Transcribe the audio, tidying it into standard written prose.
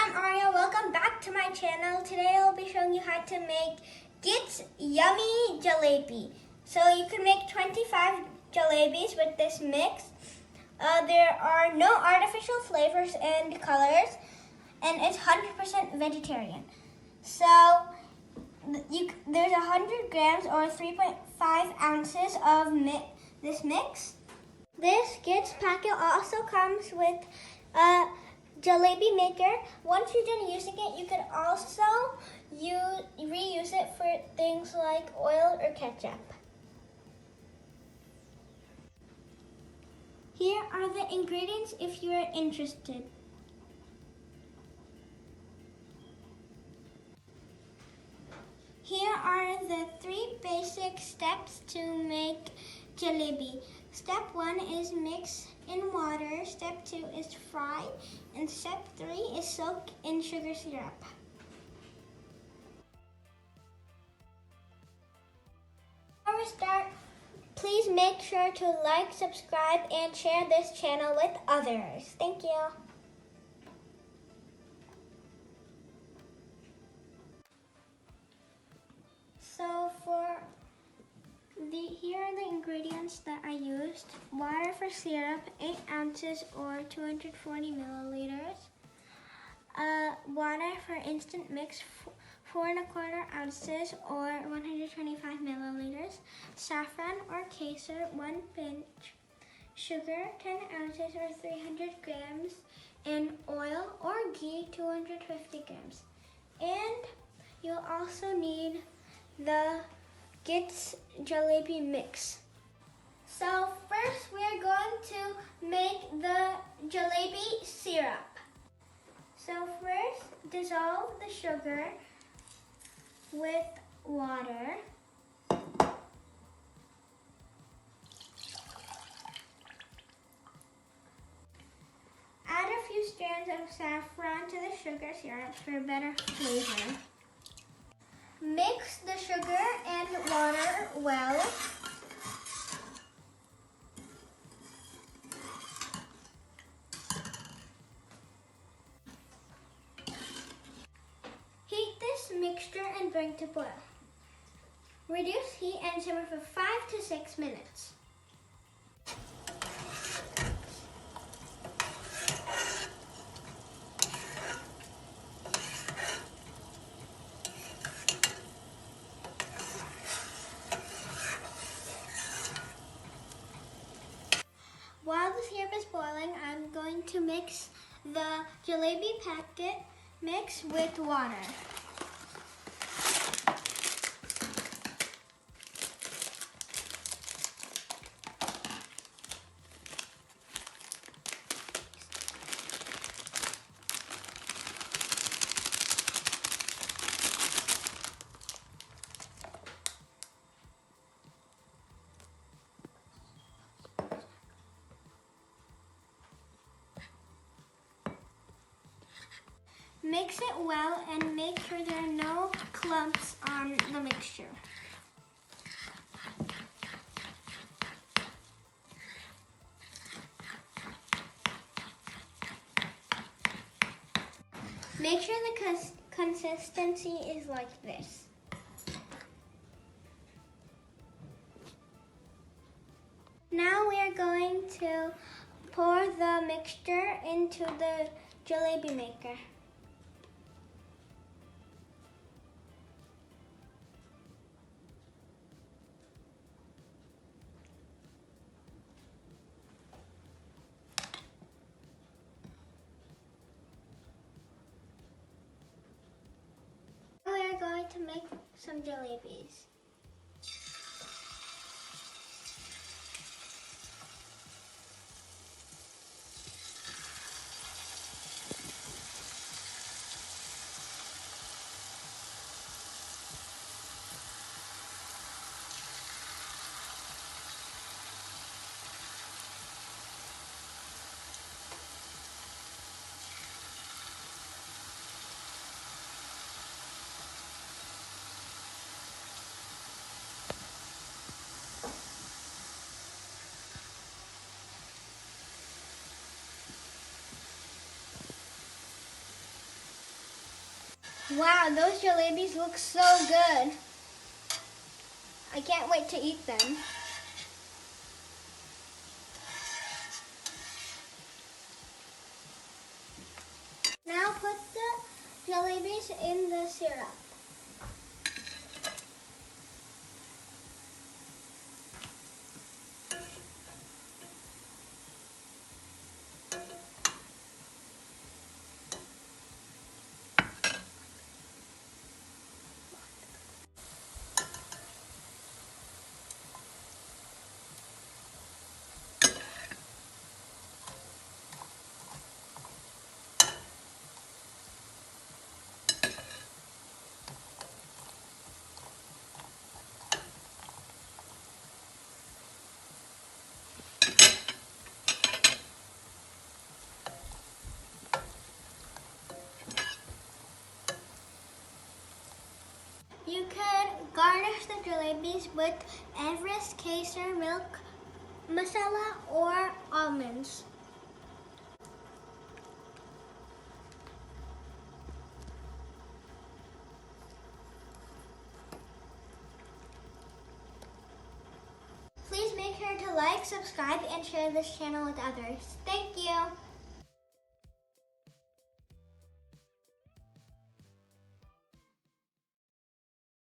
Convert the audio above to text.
I'm Arya. Welcome back to my channel. Today I'll be showing you how to make Git's Yummy Jalebi. So you can make 25 jalebis with this mix. There are no artificial flavors and colors, and it's 100% vegetarian. So there's 100 grams or 3.5 ounces of this mix. This Git's packet also comes with a Jalebi maker. Once you're done using it, you can also reuse it for things like oil or ketchup. Here are the ingredients if you are interested. Here are the 3 basic steps to make jalebi. Step 1 is mix in water, step 2 is fry, and step 3 is soak in sugar syrup. Before we start, please make sure to like, subscribe, and share this channel with others. Thank you. So here are the ingredients that I used. Water for syrup, 8 ounces or 240 milliliters. Water for instant mix, 4¼ ounces or 125 milliliters. Saffron or kesar, 1 pinch. Sugar, 10 ounces or 300 grams. And oil or ghee, 250 grams. And you'll also need the Git's Jalebi mix. So first we are going to make the jalebi syrup. So first dissolve the sugar with water. Add a few strands of saffron to the sugar syrup for better flavor. Mix the sugar and water well. Heat this mixture and bring to boil. Reduce heat and simmer for 5 to 6 minutes. While the syrup is boiling, I'm going to mix the jalebi packet mix with water. Mix it well and make sure there are no clumps on the mixture. Make sure the consistency is like this. Now we are going to pour the mixture into the jalebi maker. We are going to make some jalebis. Wow, those jalebis look so good. I can't wait to eat them. Now put the jalebis in the syrup. You can garnish the jalebis with Everest Kesar milk masala or almonds. Please make sure to like, subscribe, and share this channel with others. Thank you.